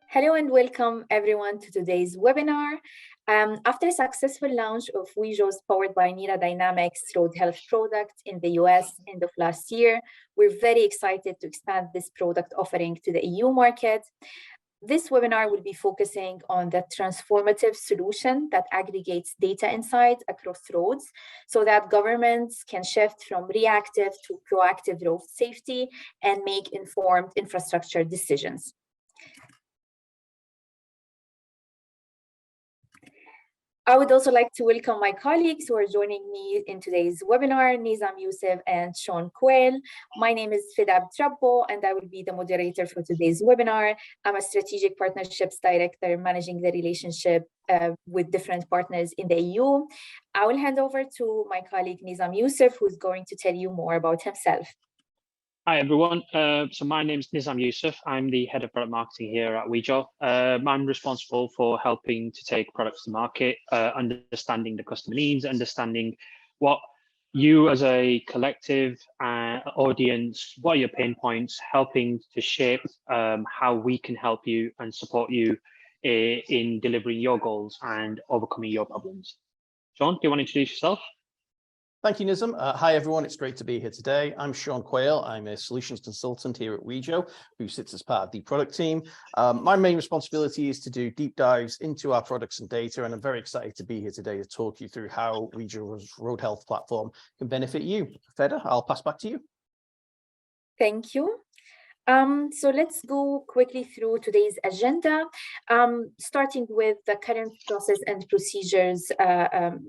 Hello and welcome everyone to today's webinar. After a successful launch of Wejo's powered by NIRA Dynamics road health product in the US end of last year, we're very excited to expand this product offering to the EU market. This webinar will be focusing on the transformative solution that aggregates data insights across roads so that governments can shift from reactive to proactive road safety and make informed infrastructure decisions. I would also like to welcome my colleagues who are joining me in today's webinar, Nizam Youssef and Sean Quayle. My name is Fidab Trabbo, and I will be the moderator for today's webinar. I'm a Strategic Partnerships Director managing the relationship with different partners in the EU. I will hand over to my colleague, Nizam Youssef, who's going to tell you more about himself. Hi, everyone. So my name is Nizam Youssef. I'm the head of product marketing here at Wejo. I'm responsible for helping to take products to market, understanding the customer needs, understanding what you as a collective audience, what are your pain points, helping to shape how we can help you and support you in delivering your goals and overcoming your problems. Sean, do you want to introduce yourself? Thank you, Nizam. Hi, everyone. It's great to be here today. I'm Sean Quayle. I'm a solutions consultant here at Wejo, who sits as part of the product team. My main responsibility is to do deep dives into our products and data, and I'm very excited to be here today to talk you through how Wejo's road health platform can benefit you. Feda, I'll pass back to you. Thank you. So let's go quickly through today's agenda, starting with the current process and procedures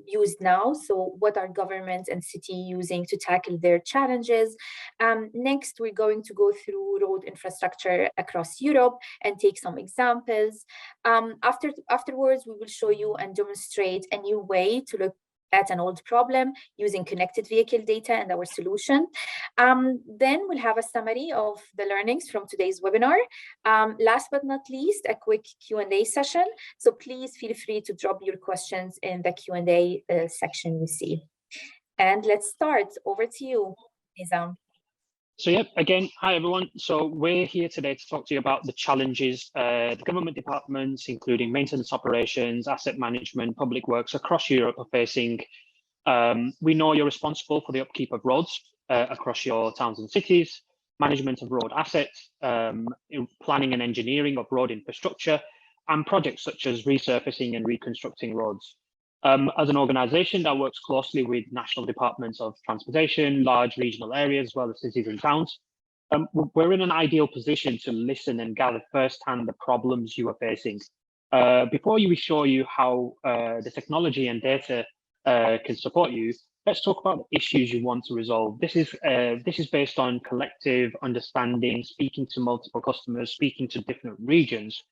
used now. So what are governments and city using to tackle their challenges? Next, we're going to go through road infrastructure across Europe and take some examples. Afterwards, we will show you and demonstrate a new way to look at an old problem using connected vehicle data and our solution. Then we'll have a summary of the learnings from today's webinar. Last but not least, a quick Q&A session. So please feel free to drop your questions in the Q&A section you see. And let's start. Over to you, Nizam. So yeah, again, hi everyone. So we're here today to talk to you about the challenges the government departments, including maintenance operations, asset management, public works across Europe are facing. We know you're responsible for the upkeep of roads across your towns and cities, management of road assets, planning and engineering of road infrastructure, and projects such as resurfacing and reconstructing roads. As an organization that works closely with national departments of transportation, large regional areas, as well as cities and towns, we're in an ideal position to listen and gather firsthand the problems you are facing. Before we show you how the technology and data can support you, let's talk about the issues you want to resolve. This is based on collective understanding, speaking to multiple customers, speaking to different regions.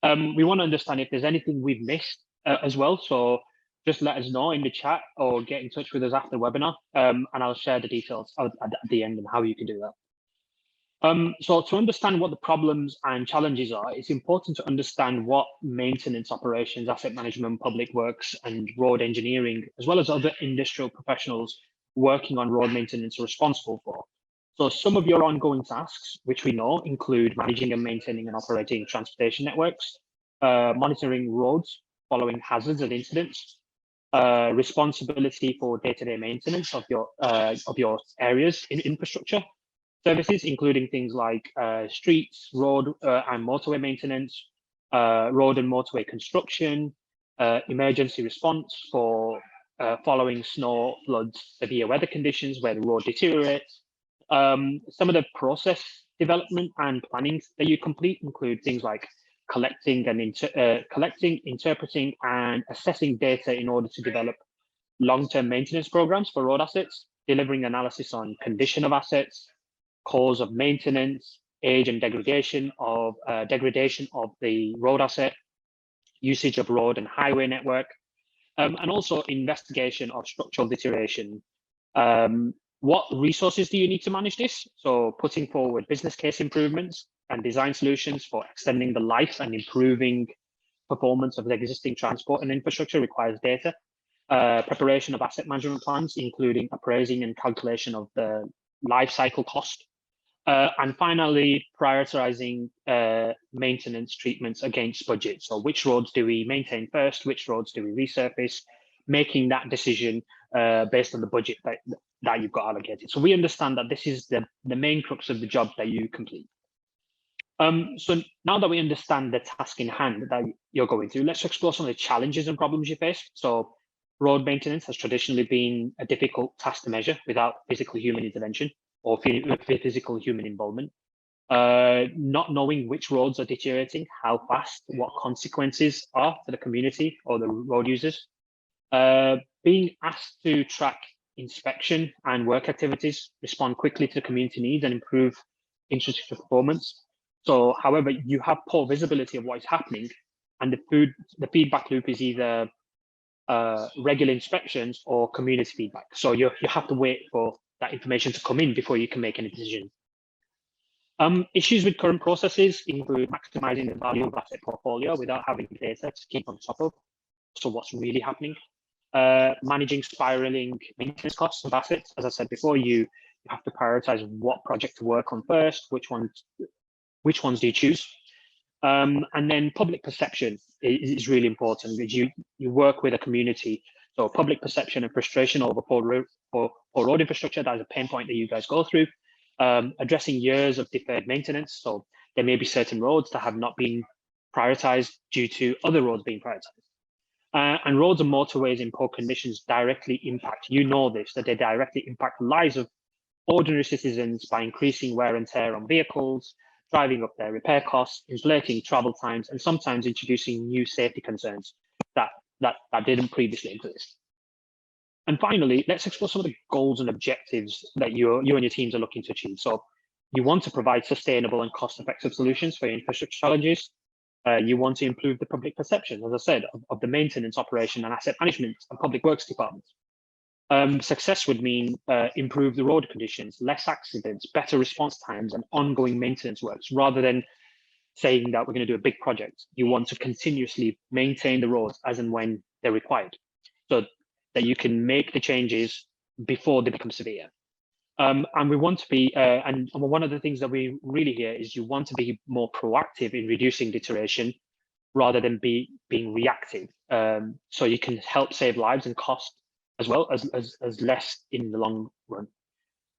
We want to understand if there's anything we've missed as well. So just let us know in the chat or get in touch with us after the webinar, and I'll share the details at the end and how you can do that. So to understand what the problems and challenges are, it's important to understand what maintenance operations, asset management, public works, and road engineering, as well as other industrial professionals working on road maintenance are responsible for. So some of your ongoing tasks, which we know include managing and maintaining and operating transportation networks, monitoring roads following hazards and incidents, responsibility for day-to-day maintenance of your areas in infrastructure, services including things like streets, road and motorway maintenance, road and motorway construction, emergency response for following snow, floods, severe weather conditions where the road deteriorates. Some of the process development and planning that you complete include things like collecting, interpreting, and assessing data in order to develop long-term maintenance programs for road assets, delivering analysis on condition of assets, cause of maintenance, age and degradation of the road asset, usage of road and highway network, and also investigation of structural deterioration. What resources do you need to manage this? So putting forward business case improvements and design solutions for extending the life and improving performance of the existing transport and infrastructure requires data. Preparation of asset management plans, including appraising and calculation of the life cycle cost And finally, prioritizing maintenance treatments against budget. So which roads do we maintain first? Which roads do we resurface? Making that decision based on the budget that you've got allocated. So we understand that this is the main crux of the job that you complete. So now that we understand the task in hand that you're going through, let's explore some of the challenges and problems you face. So road maintenance has traditionally been a difficult task to measure without physical human intervention or physical human involvement. Not knowing which roads are deteriorating, how fast, what consequences are for the community or the road users. Being asked to track inspection and work activities, respond quickly to the community needs and improve infrastructure performance. So, however, you have poor visibility of what is happening, and the feedback loop is either regular inspections or community feedback. So you have to wait for that information to come in before you can make any decision. Issues with current processes include maximizing the value of asset portfolio without having data to keep on top of. So what's really happening? Managing spiraling maintenance costs of assets. As I said before, you have to prioritize what project to work on first, which ones do you choose? And then public perception is really important because you work with a community. So public perception and frustration over poor road infrastructure, that is a pain point that you guys go through. Addressing years of deferred maintenance. So there may be certain roads that have not been prioritized due to other roads being prioritized. And roads and motorways in poor conditions directly impact, you know this, that they directly impact the lives of ordinary citizens by increasing wear and tear on vehicles, driving up their repair costs, inflating travel times, and sometimes introducing new safety concerns that didn't previously exist. And finally, let's explore some of the goals and objectives that you and your teams are looking to achieve. So you want to provide sustainable and cost-effective solutions for your infrastructure challenges. You want to improve the public perception, as I said, of the maintenance, operation, and asset management and public works departments. Success would mean improve the road conditions, less accidents, better response times, and ongoing maintenance works, rather than saying that we're going to do a big project. You want to continuously maintain the roads as and when they're required, so that you can make the changes before they become severe. And we want to be, and one of the things that we really hear is you want to be more proactive in reducing deterioration rather than being reactive. So you can help save lives and cost as well as less in the long run.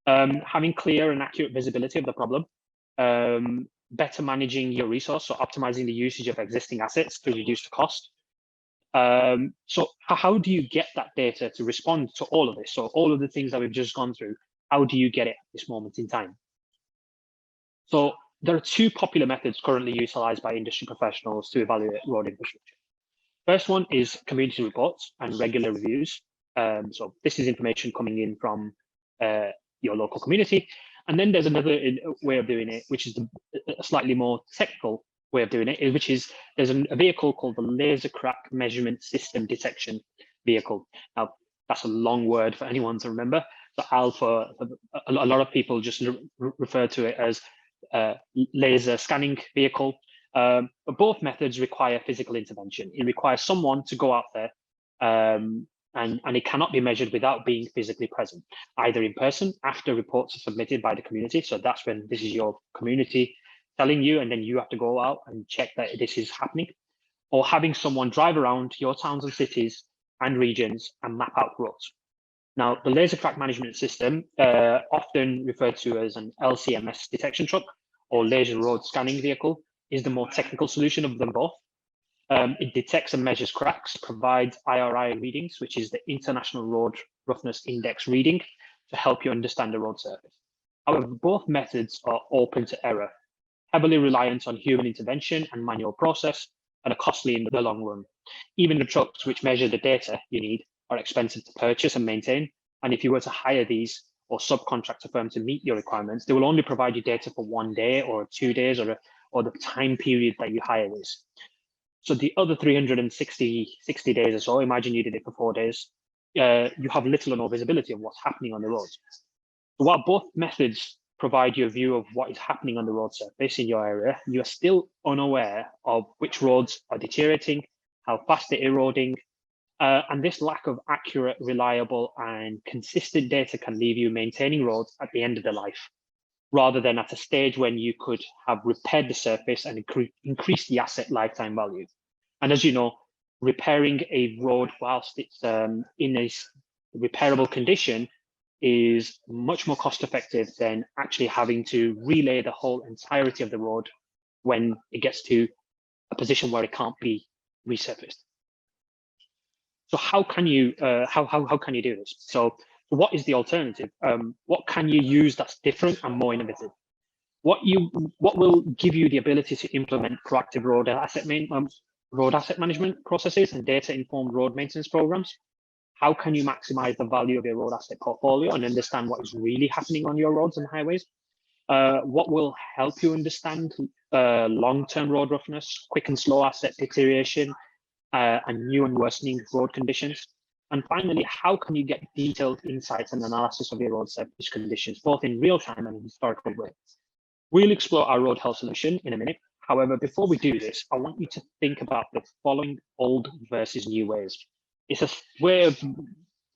Having clear and accurate visibility of the problem, better managing your resource, so optimizing the usage of existing assets to reduce the cost. So how do you get that data to respond to all of this? So all of the things that we've just gone through, how do you get it at this moment in time? So there are two popular methods currently utilized by industry professionals to evaluate road infrastructure. First one is community reports and regular reviews. So this is information coming in from your local community. And then there's another way of doing it, which is a slightly more technical way of doing it, which is there's a vehicle called the Laser Crack Measurement System Detection Vehicle. Now, that's a long word for anyone to remember. So a lot of people just refer to it as laser scanning vehicle. But both methods require physical intervention. It requires someone to go out there, and it cannot be measured without being physically present, either in person after reports are submitted by the community. So that's when this is your community telling you, and then you have to go out and check that this is happening, or having someone drive around your towns and cities and regions and map out roads. Now, the laser track management system, often referred to as an LCMS detection truck or laser road scanning vehicle, is the more technical solution of them both. It detects and measures cracks, provides IRI readings, which is the International Road Roughness Index reading, to help you understand the road surface. However, both methods are open to error, heavily reliant on human intervention and manual process, and are costly in the long run. Even the trucks which measure the data you need are expensive to purchase and maintain. And if you were to hire these or subcontract a firm to meet your requirements, they will only provide you data for 1 day or 2 days or the time period that you hire this. So the other 360 days or so, imagine you did it for 4 days, you have little or no visibility of what's happening on the roads. So while both methods provide you a view of what is happening on the road surface in your area, you are still unaware of which roads are deteriorating, how fast they're eroding, and this lack of accurate, reliable, and consistent data can leave you maintaining roads at the end of their life. rather than at a stage when you could have repaired the surface and increase the asset lifetime value. And as you know, repairing a road whilst it's in a repairable condition is much more cost effective than actually having to relay the whole entirety of the road when it gets to a position where it can't be resurfaced. So how can you how can you do this? So what is the alternative? What can you use that's different and more innovative? What will give you the ability to implement proactive road asset management processes and data-informed road maintenance programs? How can you maximize the value of your road asset portfolio and understand what is really happening on your roads and highways? What will help you understand long-term road roughness, quick and slow asset deterioration, and new and worsening road conditions? And finally, how can you get detailed insights and analysis of your road surface conditions, both in real time and in historical way? We'll explore our road health solution in a minute. However, before we do this, I want you to think about the following old versus new ways. It's a way of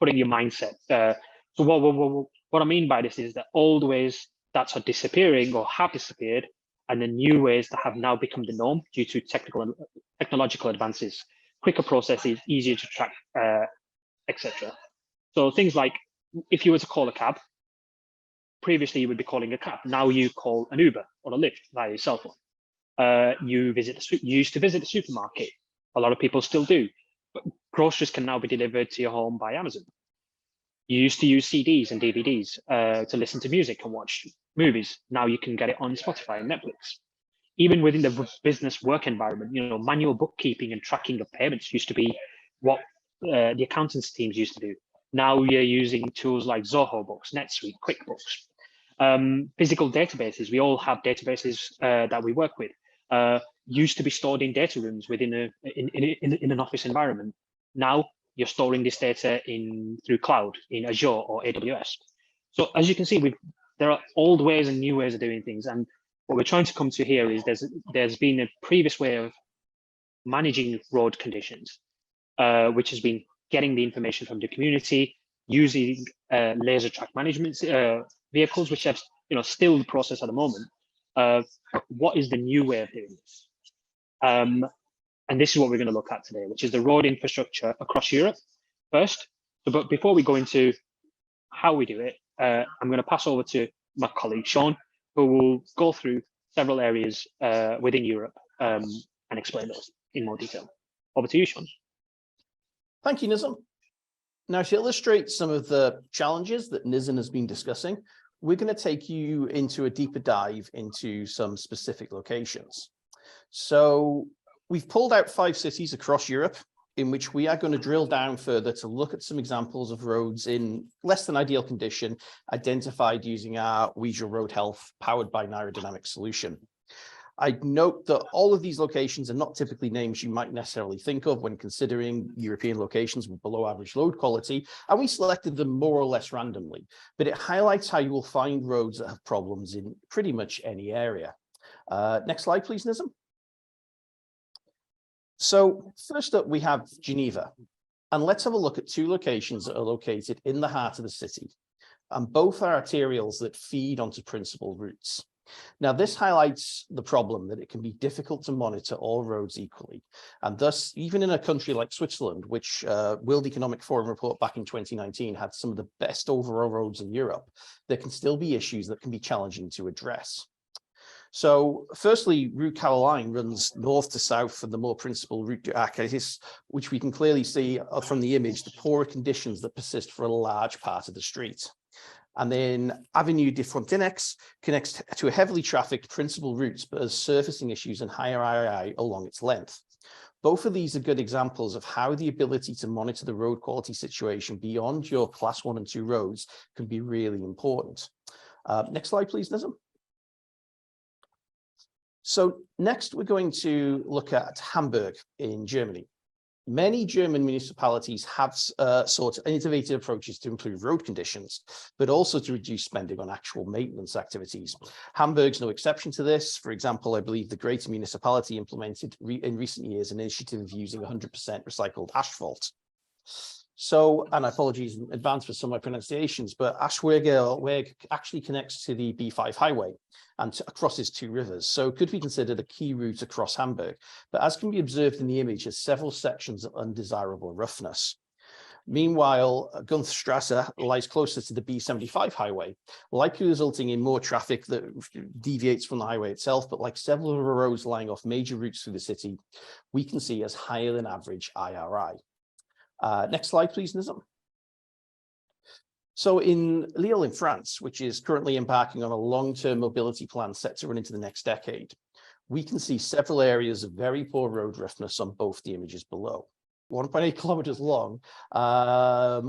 putting your mindset. So what I mean by this is that old ways that are disappearing or have disappeared, and the new ways that have now become the norm due to technological advances, quicker processes, easier to track, etc. So things like if you were to call a cab, previously you would be calling a cab. Now you call an Uber or a Lyft via your cell phone. You used to visit the supermarket. A lot of people still do, but groceries can now be delivered to your home by Amazon. You used to use CDs and DVDs to listen to music and watch movies. Now you can get it on Spotify and Netflix. Even within the business work environment, manual bookkeeping and tracking of payments used to be what the accountants teams used to do. Now you're using tools like Zoho Books, NetSuite, QuickBooks. Physical databases, we all have databases that we work with, used to be stored in data rooms within in an office environment. Now you're storing this data through cloud in Azure or AWS. So as you can see, there are old ways and new ways of doing things. And what we're trying to come to here is there's been a previous way of managing road conditions, which has been getting the information from the community, using laser track management vehicles, which have still the process at the moment. What is the new way of doing this? And this is what we're going to look at today, which is the road infrastructure across Europe first. But before we go into how we do it, I'm going to pass over to my colleague, Sean, who will go through several areas within Europe and explain those in more detail. Over to you, Sean. Thank you, Nizam. Now, to illustrate some of the challenges that Nizam has been discussing, we're going to take you into a deeper dive into some specific locations. So we've pulled out 5 cities across Europe in which we are going to drill down further to look at some examples of roads in less than ideal condition, identified using our Wejo Road Health powered by NIRA Dynamics solution. I'd note that all of these locations are not typically names you might necessarily think of when considering European locations with below average load quality, and we selected them more or less randomly, but it highlights how you will find roads that have problems in pretty much any area. Next slide, please, Nizam. So first up, we have Geneva, and let's have a look at 2 locations that are located in the heart of the city, and both are arterials that feed onto principal routes. Now, this highlights the problem that it can be difficult to monitor all roads equally, and thus, even in a country like Switzerland, which World Economic Forum report back in 2019 had some of the best overall roads in Europe, there can still be issues that can be challenging to address. So firstly, Route Caroline runs north to south from the more principal route to Arcis, which we can clearly see from the image, the poorer conditions that persist for a large part of the street. And then Avenue de Frontenac connects to a heavily trafficked principal routes, but has surfacing issues and higher RII along its length. Both of these are good examples of how the ability to monitor the road quality situation beyond your class 1 and 2 roads can be really important. Next slide, please, Nizam. So next, we're going to look at Hamburg in Germany. Many German municipalities have sought innovative approaches to improve road conditions, but also to reduce spending on actual maintenance activities. Hamburg's no exception to this. For example, I believe the Greater Municipality implemented in recent years an initiative of using 100% recycled asphalt. So, and apologies in advance for some of my pronunciations, but Aschweg actually connects to the B5 highway and crosses two rivers. So it could be considered a key route across Hamburg. But as can be observed in the image, there's several sections of undesirable roughness. Meanwhile, Gunthstrasse lies closer to the B75 highway, likely resulting in more traffic that deviates from the highway itself, but like several of the roads lying off major routes through the city, we can see as higher than average IRI. Next slide, please, Nizam. So in Lille in France, which is currently embarking on a long-term mobility plan set to run into the next decade, we can see several areas of very poor road roughness on both the images below. 1.8 kilometers long. The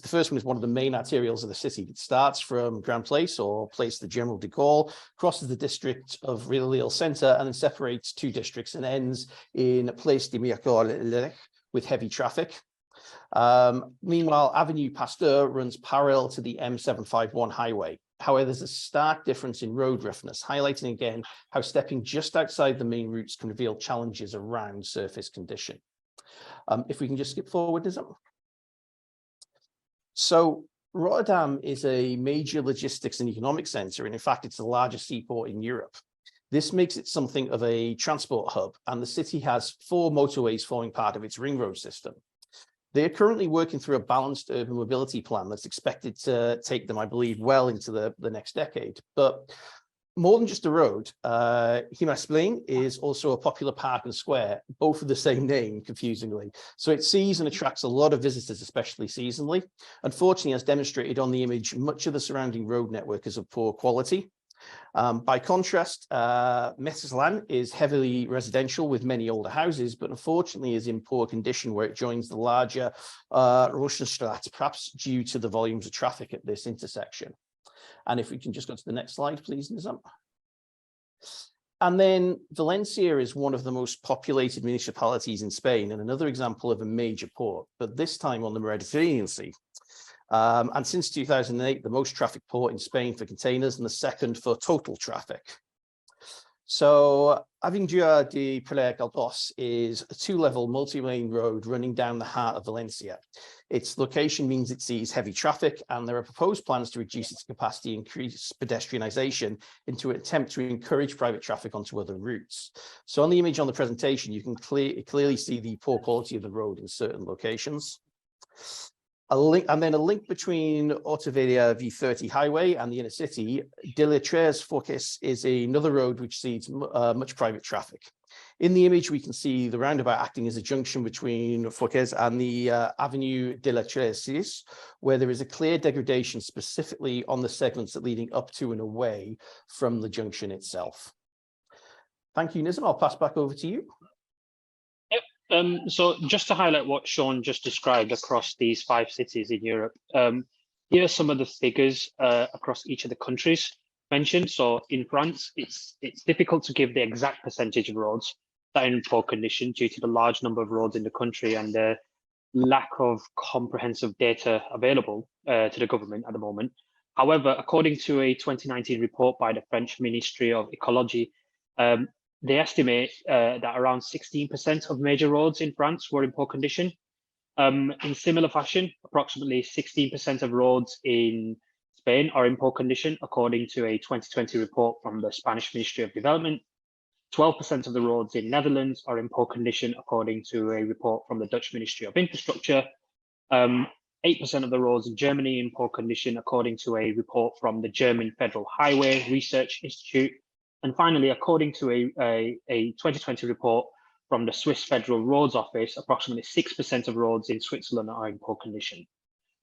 first one is one of the main arterials of the city. It starts from Grand Place or Place de General de Gaulle, crosses the district of Lille Centre, and then separates two districts and ends in Place de Mirecourt with heavy traffic. Meanwhile, Avenue Pasteur runs parallel to the M751 highway. However, there's a stark difference in road roughness, highlighting again how stepping just outside the main routes can reveal challenges around surface condition. If we can just skip forward, Nizam. So Rotterdam is a major logistics and economic center, and in fact, it's the largest seaport in Europe. This makes it something of a transport hub, and the city has 4 motorways forming part of its ring road system. They are currently working through a balanced urban mobility plan that's expected to take them, I believe, well into the next decade. But more than just a road, Himasplein is also a popular park and square, both of the same name, confusingly. So it sees and attracts a lot of visitors, especially seasonally. Unfortunately, as demonstrated on the image, much of the surrounding road network is of poor quality. By contrast, Messerslaan is heavily residential with many older houses, but unfortunately is in poor condition where it joins the larger Rosenstraat, perhaps due to the volumes of traffic at this intersection. And if we can just go to the next slide, please, Nizam. And then Valencia is one of the most populated municipalities in Spain and another example of a major port, but this time on the Mediterranean Sea. And since 2008, the most trafficked port in Spain for containers and the second for total traffic. So Avinguer de Pilar Galdós is a 2-level multi-lane road running down the heart of Valencia. Its location means it sees heavy traffic, and there are proposed plans to reduce its capacity, increase pedestrianisation into an attempt to encourage private traffic onto other routes. So on the image on the presentation, you can clearly see the poor quality of the road in certain locations. A link between Autovedia V30 highway and the inner city, De la Tres Forques is another road which sees much private traffic. In the image, we can see the roundabout acting as a junction between Forques and the Avenue de la Tres, where there is a clear degradation specifically on the segments that leading up to and away from the junction itself. Thank you, Nizam. I'll pass back over to you. So just to highlight what Sean just described across these 5 cities in Europe, here are some of the figures across each of the countries mentioned. So in France, it's difficult to give the exact percentage of roads that are in poor condition due to the large number of roads in the country and the lack of comprehensive data available to the government at the moment. However, according to a 2019 report by the French Ministry of Ecology, they estimate that around 16% of major roads in France were in poor condition. In similar fashion, approximately 16% of roads in Spain are in poor condition, according to a 2020 report from the Spanish Ministry of Development. 12% of the roads in Netherlands are in poor condition, according to a report from the Dutch Ministry of Infrastructure. 8% of the roads in Germany in poor condition, according to a report from the German Federal Highway Research Institute. And finally, according to a 2020 report from the Swiss Federal Roads Office, approximately 6% of roads in Switzerland are in poor condition.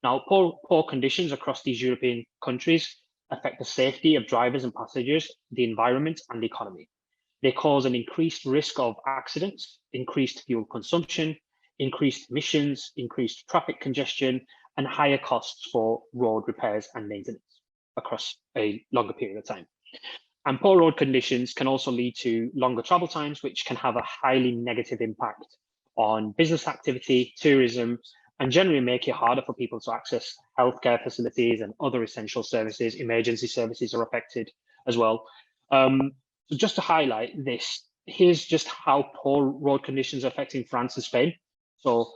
Now, poor conditions across these European countries affect the safety of drivers and passengers, the environment, and the economy. They cause an increased risk of accidents, increased fuel consumption, increased emissions, increased traffic congestion, and higher costs for road repairs and maintenance across a longer period of time. And poor road conditions can also lead to longer travel times, which can have a highly negative impact on business activity, tourism, and generally make it harder for people to access healthcare facilities and other essential services. Emergency services are affected as well. So just to highlight this, here's just how poor road conditions are affecting France and Spain. So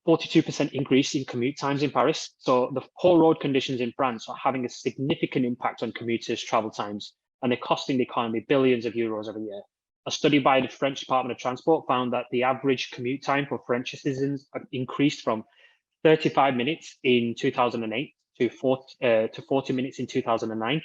42% increase in commute times in Paris. So the poor road conditions in France are having a significant impact on commuters' travel times, and they're costing the economy billions of euros every year. A study by the French Department of Transport found that the average commute time for French citizens increased from 35 minutes in 2008 to 40 minutes in 2009.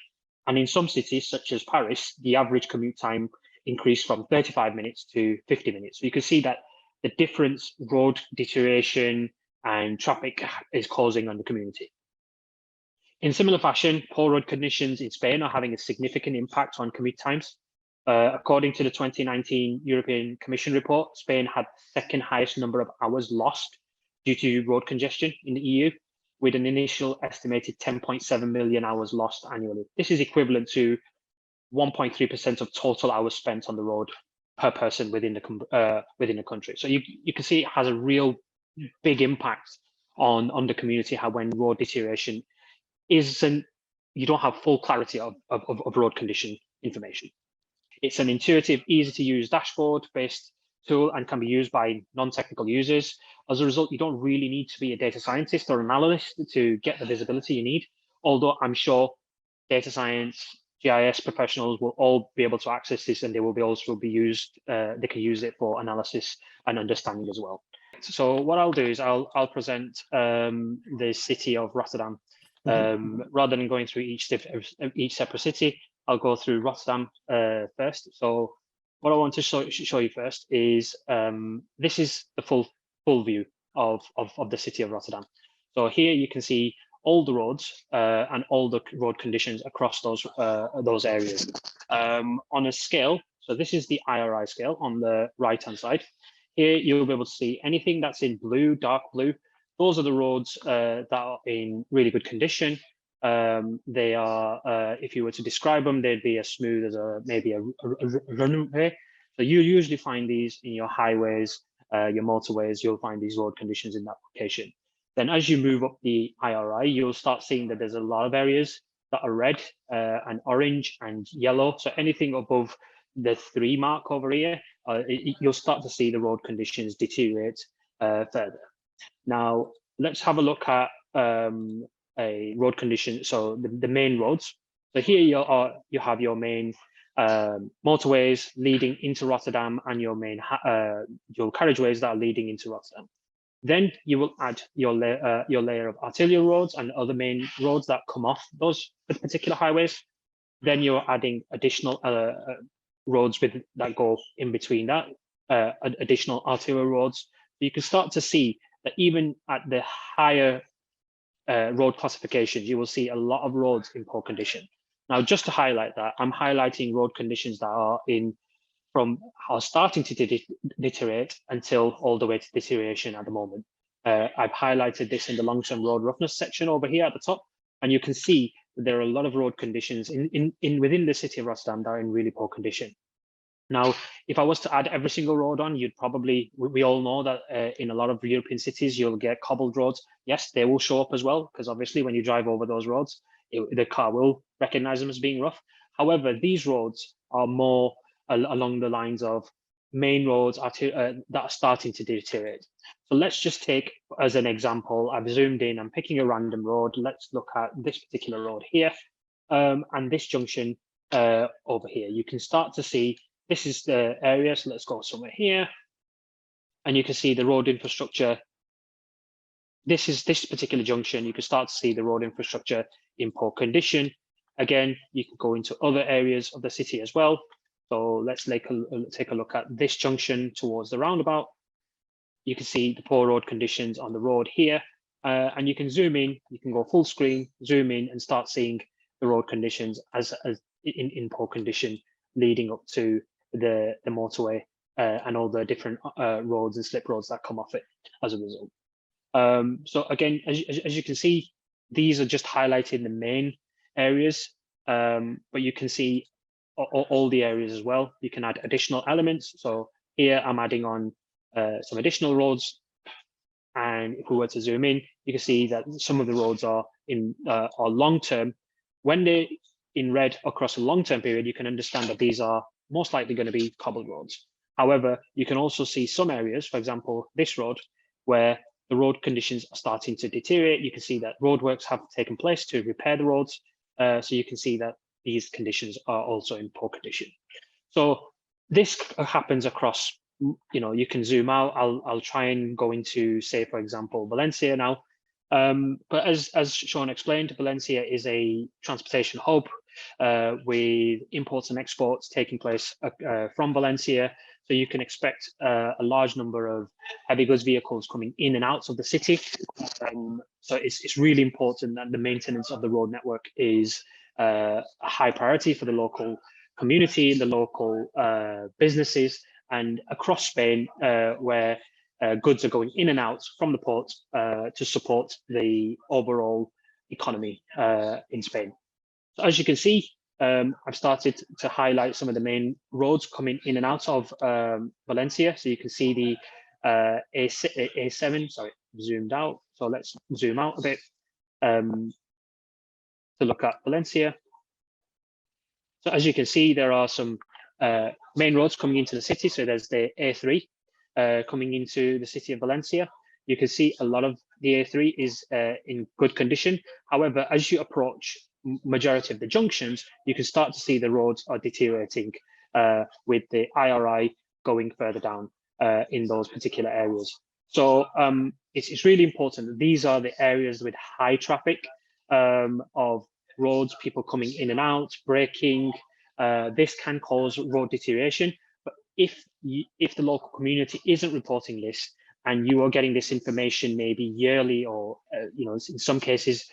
And in some cities, such as Paris, the average commute time increased from 35 minutes to 50 minutes. So you can see that the difference road deterioration and traffic is causing on the community. In similar fashion, poor road conditions in Spain are having a significant impact on commute times. According to the 2019 European Commission report, Spain had the second highest number of hours lost due to road congestion in the EU, with an initial estimated 10.7 million hours lost annually. This is equivalent to 1.3% of total hours spent on the road per person within the country. So you can see it has a real big impact on the community, how when road deterioration isn't, you don't have full clarity of road condition information. It's an intuitive, easy to use dashboard-based tool and can be used by non-technical users. As a result, you don't really need to be a data scientist or an analyst to get the visibility you need, although I'm sure data science, GIS professionals will all be able to access this, and they will also be used, they can use it for analysis and understanding as well. So what I'll do is I'll present the city of Rotterdam. Rather than going through each separate city, I'll go through Rotterdam first. So what I want to show you first is this is the full view of the city of Rotterdam. So here you can see all the roads and all the road conditions across those areas on a scale. So this is the IRI scale on the right-hand side. Here you'll be able to see anything that's in blue, dark blue. Those are the roads that are in really good condition. They are, if you were to describe them, they'd be as smooth as maybe a runway. So you usually find these in your highways, your motorways. You'll find these road conditions in that location. Then as you move up the IRI, you'll start seeing that there's a lot of areas that are red and orange and yellow. So anything above the 3 mark over here, you'll start to see the road conditions deteriorate further. Now, let's have a look at a road condition. So the main roads. So here you have your main motorways leading into Rotterdam and your main your carriageways that are leading into Rotterdam. Then you will add your layer of arterial roads and other main roads that come off those particular highways. Then you're adding additional roads that go in between that, additional arterial roads. You can start to see that even at the higher road classifications, you will see a lot of roads in poor condition. Now, just to highlight that, I'm highlighting road conditions that are starting to deteriorate until all the way to deterioration at the moment. I've highlighted this in the long-term road roughness section over here at the top, and you can see that there are a lot of road conditions within the city of Rotterdam that are in really poor condition. Now, if I was to add every single road on, you'd probably, we all know that in a lot of European cities, you'll get cobbled roads. Yes, they will show up as well, because obviously when you drive over those roads, the car will recognize them as being rough. However, these roads are more along the lines of main roads that are starting to deteriorate. So let's just take as an example, I've zoomed in, I'm picking a random road. Let's look at this particular road here and this junction over here. You can start to see this is the area. So let's go somewhere here. And you can see the road infrastructure. This is this particular junction. You can start to see the road infrastructure in poor condition. Again, you can go into other areas of the city as well. So let's take a look at this junction towards the roundabout. You can see the poor road conditions on the road here. And you can zoom in, you can go full screen, zoom in and start seeing the road conditions as in poor condition leading up to the motorway and all the different roads and slip roads that come off it as a result. So again, as you can see, these are just highlighting the main areas, but you can see all the areas as well. You can add additional elements. So here I'm adding on some additional roads. And if we were to zoom in, you can see that some of the roads are long-term. When they're in red across a long-term period, you can understand that these are most likely going to be cobbled roads. However, you can also see some areas, for example, this road, where the road conditions are starting to deteriorate. You can see that roadworks have taken place to repair the roads. So you can see that these conditions are also in poor condition. So this happens across, you can zoom out. I'll try and go into, say, for example, Valencia now. But as Sean explained, Valencia is a transportation hub with imports and exports taking place from Valencia. So you can expect a large number of heavy goods vehicles coming in and out of the city. So it's really important that the maintenance of the road network is a high priority for the local community, the local businesses, and across Spain, where goods are going in and out from the port to support the overall economy in Spain. So as you can see, I've started to highlight some of the main roads coming in and out of Valencia. So you can see the A7, sorry, zoomed out. So let's zoom out a bit to look at Valencia. So as you can see, there are some main roads coming into the city. So there's the A3 coming into the city of Valencia. You can see a lot of the A3 is in good condition. However, as you approach majority of the junctions, you can start to see the roads are deteriorating with the IRI going further down in those particular areas. So it's really important that these are the areas with high traffic of roads, people coming in and out, braking. This can cause road deterioration. But if the local community isn't reporting this, and you are getting this information maybe yearly, or in some cases,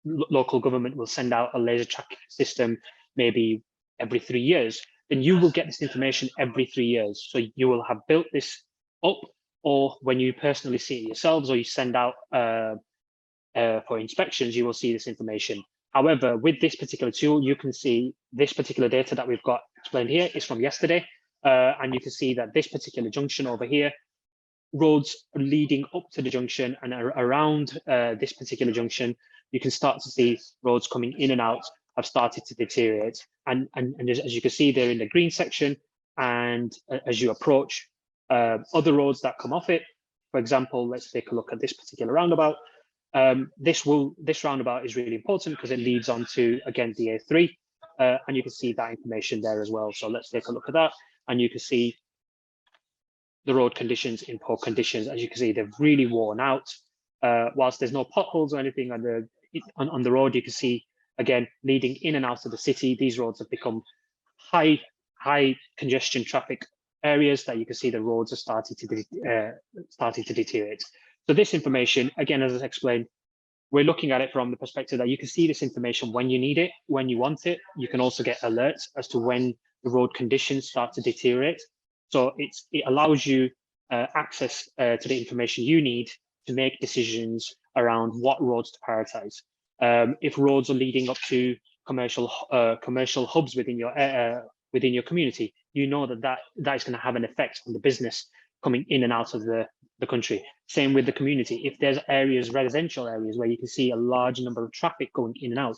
local government will send out a laser track system maybe every 3 years, then you will get this information every 3 years. So you will have built this up, or when you personally see it yourselves, or you send out for inspections, you will see this information. However, with this particular tool, you can see this particular data that we've got explained here is from yesterday. And you can see that this particular junction over here, roads leading up to the junction and around this particular junction, you can start to see roads coming in and out have started to deteriorate. And as you can see, they're in the green section. And as you approach other roads that come off it, for example, let's take a look at this particular roundabout. This roundabout is really important because it leads on to, again, the A3, and you can see that information there as well. So let's take a look at that, and you can see the road conditions in poor conditions. As you can see, they've really worn out. Whilst there's no potholes or anything on the road, you can see, again, leading in and out of the city, these roads have become high congestion traffic areas that you can see the roads are starting to deteriorate. So this information, again, as I explained, we're looking at it from the perspective that you can see this information when you need it, when you want it. You can also get alerts as to when the road conditions start to deteriorate. So it allows you access to the information you need to make decisions around what roads to prioritize. If roads are leading up to commercial hubs within your community, you know that is going to have an effect on the business coming in and out of the country. Same with the community. If there's residential areas where you can see a large number of traffic going in and out,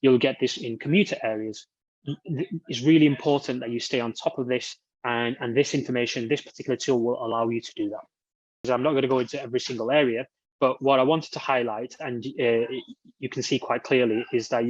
you'll get this in commuter areas. It's really important that you stay on top of this, and this information, this particular tool will allow you to do that. Because I'm not going to go into every single area, but what I wanted to highlight, and you can see quite clearly, is that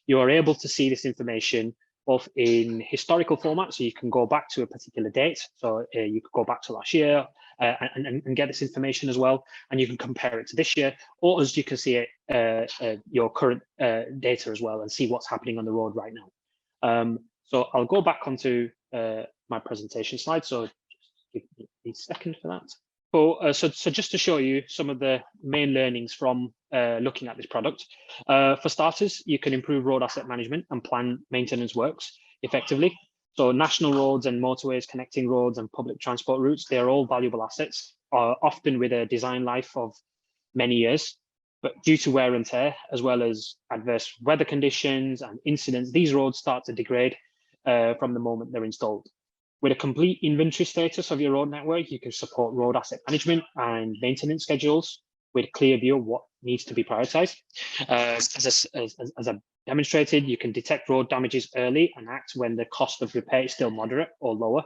you are able to see this information both in historical format, so you can go back to a particular date. So you could go back to last year and get this information as well, and you can compare it to this year, or as you can see it, your current data as well, and see what's happening on the road right now. So I'll go back onto my presentation slide. So just give me a second for that. So just to show you some of the main learnings from looking at this product. For starters, you can improve road asset management and plan maintenance works effectively. So national roads and motorways, connecting roads and public transport routes, they are all valuable assets, often with a design life of many years. But due to wear and tear, as well as adverse weather conditions and incidents, these roads start to degrade from the moment they're installed. With a complete inventory status of your road network, you can support road asset management and maintenance schedules with a clear view of what needs to be prioritized. As I've demonstrated, you can detect road damages early and act when the cost of repair is still moderate or lower.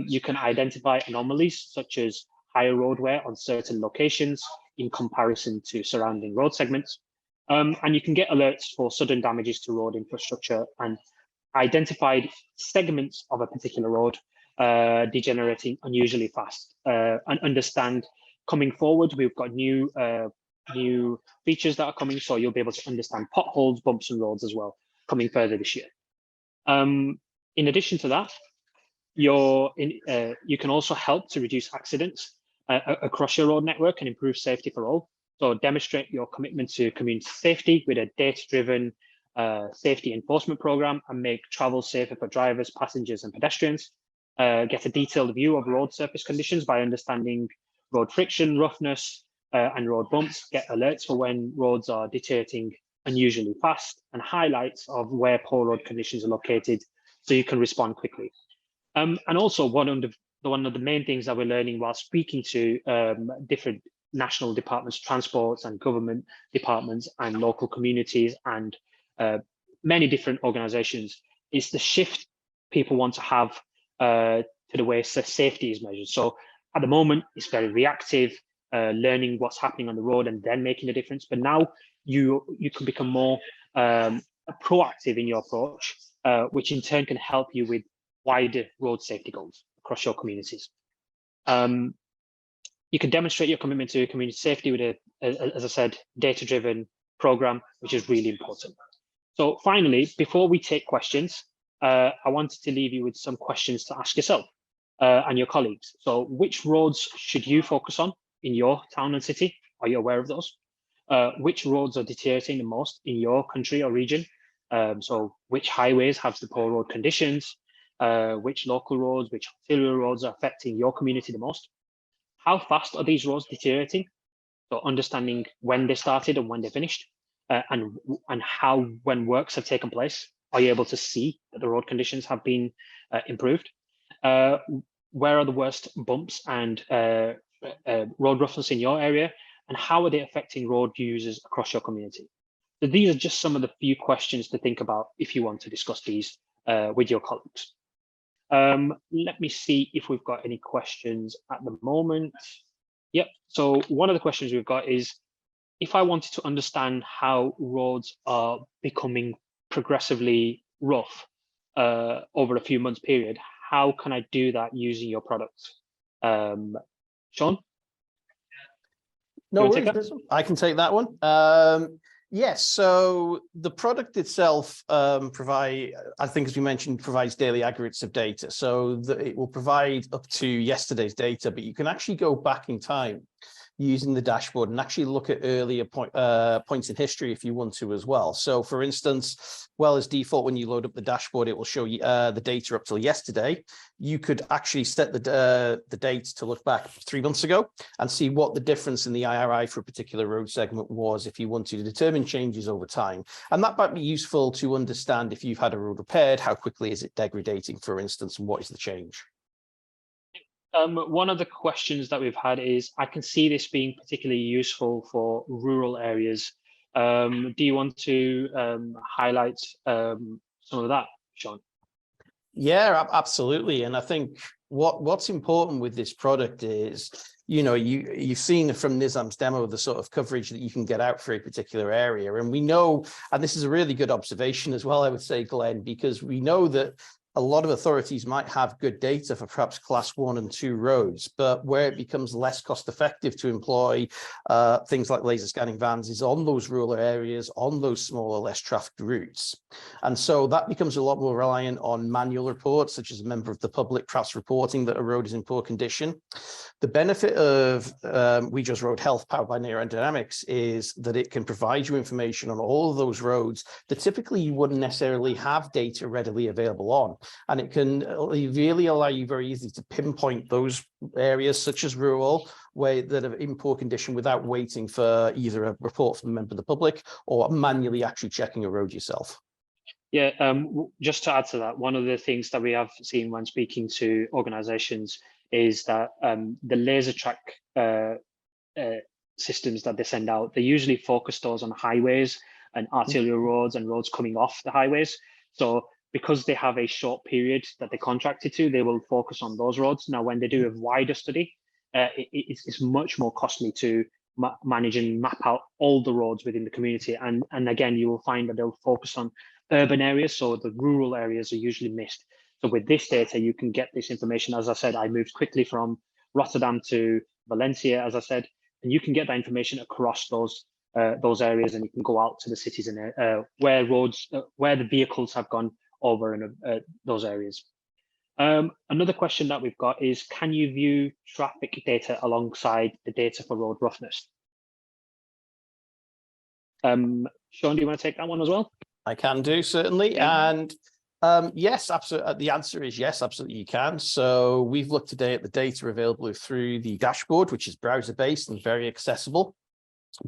You can identify anomalies such as higher road wear on certain locations in comparison to surrounding road segments. And you can get alerts for sudden damages to road infrastructure and identified segments of a particular road degenerating unusually fast. And understand coming forward, we've got new features that are coming, so you'll be able to understand potholes, bumps, and roads as well coming further this year. In addition to that, you can also help to reduce accidents across your road network and improve safety for all. So demonstrate your commitment to community safety with a data-driven safety enforcement program and make travel safer for drivers, passengers, and pedestrians. Get a detailed view of road surface conditions by understanding road friction, roughness, and road bumps. Get alerts for when roads are deteriorating unusually fast, and highlights of where poor road conditions are located so you can respond quickly. And also one of the main things that we're learning while speaking to different national departments, transports and government departments and local communities and many different organizations is the shift people want to have to the way safety is measured. So at the moment, it's very reactive, learning what's happening on the road and then making a difference. But now you can become more proactive in your approach, which in turn can help you with wider road safety goals across your communities. You can demonstrate your commitment to community safety with as I said, data-driven program, which is really important. So finally, before we take questions, I wanted to leave you with some questions to ask yourself and your colleagues. So which roads should you focus on in your town and city? Are you aware of those? Which roads are deteriorating the most in your country or region? So which highways have the poor road conditions? Which local roads, which arterial roads are affecting your community the most? How fast are these roads deteriorating? So understanding when they started and when they finished, and how, when works have taken place, are you able to see that the road conditions have been improved? Where are the worst bumps and road roughness in your area? And how are they affecting road users across your community? So these are just some of the few questions to think about if you want to discuss these with your colleagues. Let me see if we've got any questions at the moment. Yep, so one of the questions we've got is, if I wanted to understand how roads are becoming progressively rough over a few months period, how can I do that using your products? Sean? No worries, I can take that one. Yes, so the product itself I think as we mentioned, provides daily aggregates of data. So it will provide up to yesterday's data, but you can actually go back in time using the dashboard and actually look at earlier points in history if you want to as well. So for instance, well, as default, when you load up the dashboard, it will show you the data up till yesterday. You could actually set the date to look back 3 months ago and see what the difference in the IRI for a particular road segment was if you wanted to determine changes over time. And that might be useful to understand if you've had a road repaired, how quickly is it degrading, for instance, and what is the change? One of the questions that we've had is, I can see this being particularly useful for rural areas. Do you want to highlight some of that, Sean? Yeah, absolutely. And I think what's important with this product is, you know, you've seen from Nizam's demo the sort of coverage that you can get out for a particular area. And we know, and this is a really good observation as well, I would say, Glenn, because we know that a lot of authorities might have good data for perhaps class 1 and 2 roads, but where it becomes less cost effective to employ things like laser scanning vans is on those rural areas, on those smaller, less trafficked routes. And so that becomes a lot more reliant on manual reports, such as a member of the public perhaps reporting that a road is in poor condition. The benefit of Wejo's Road Health powered by NIRA Dynamics is that it can provide you information on all of those roads that typically you wouldn't necessarily have data readily available on. And it can really allow you very easily to pinpoint those areas such as rural that are in poor condition without waiting for either a report from a member of the public or manually actually checking a road yourself. Yeah, just to add to that, one of the things that we have seen when speaking to organizations is that the laser track systems that they send out, they usually focus those on highways and arterial roads and roads coming off the highways. So because they have a short period that they contracted to, they will focus on those roads. Now, when they do a wider study, it's much more costly to manage and map out all the roads within the community. And again, you will find that they'll focus on urban areas, so the rural areas are usually missed. So with this data, you can get this information. As I said, I moved quickly from Rotterdam to Valencia, as I said, and you can get that information across those areas, and you can go out to the cities and where roads, where the vehicles have gone over in those areas. Another question that we've got is, can you view traffic data alongside the data for road roughness? Sean, do you want to take that one as well? I can do, certainly. And yes, absolutely. The answer is yes, absolutely you can. So we've looked today at the data available through the dashboard, which is browser-based and very accessible.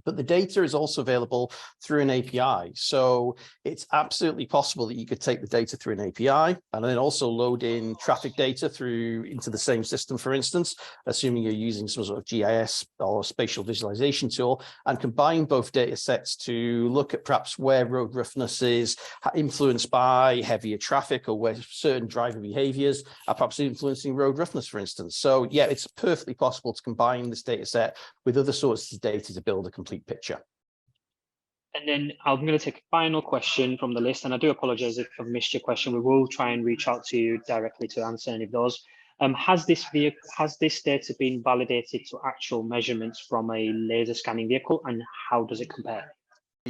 But the data is also available through an API. So it's absolutely possible that you could take the data through an API and then also load in traffic data through into the same system, for instance, assuming you're using some sort of GIS or spatial visualization tool, and combine both data sets to look at perhaps where road roughness is influenced by heavier traffic, or where certain driver behaviors are perhaps influencing road roughness, for instance. So yeah, it's perfectly possible to combine this data set with other sources of data to build a complete picture. And then I'm going to take a final question from the list, and I do apologize if I've missed your question. We will try and reach out to you directly to answer any of those. Has this data been validated to actual measurements from a laser scanning vehicle, and how does it compare?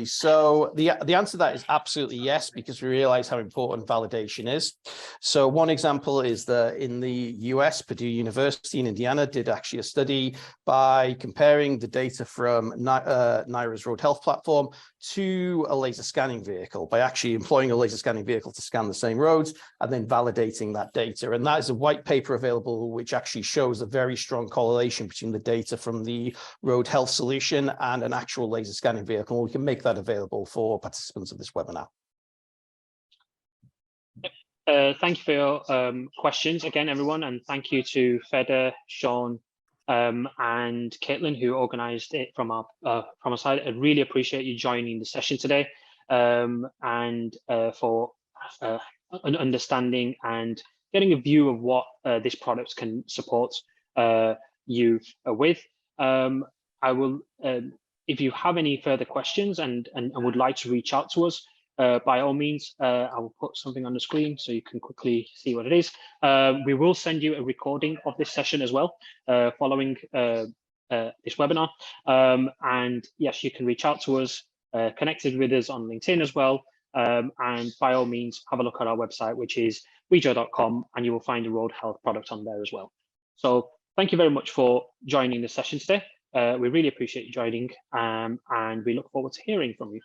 So the answer to that is absolutely yes, because we realize how important validation is. So one example is that in the US, Purdue University in Indiana did actually a study by comparing the data from NIRA's road health platform to a laser scanning vehicle, by actually employing a laser scanning vehicle to scan the same roads and then validating that data. And that is a white paper available, which actually shows a very strong correlation between the data from the road health solution and an actual laser scanning vehicle. We can make that available for participants of this webinar. Thank you for your questions again, everyone, and thank you to Feder, Sean, and Caitlin, who organised it from our side. I really appreciate you joining the session today, and for an understanding and getting a view of what this product can support you with. I will. If you have any further questions and would like to reach out to us, by all means, I will put something on the screen so you can quickly see what it is. We will send you a recording of this session as well, following this webinar. And yes, you can reach out to us, connected with us on LinkedIn as well. And by all means, have a look at our website, which is wejo.com, and you will find a road health product on there as well. So thank you very much for joining the session today. We really appreciate you joining, and we look forward to hearing from you.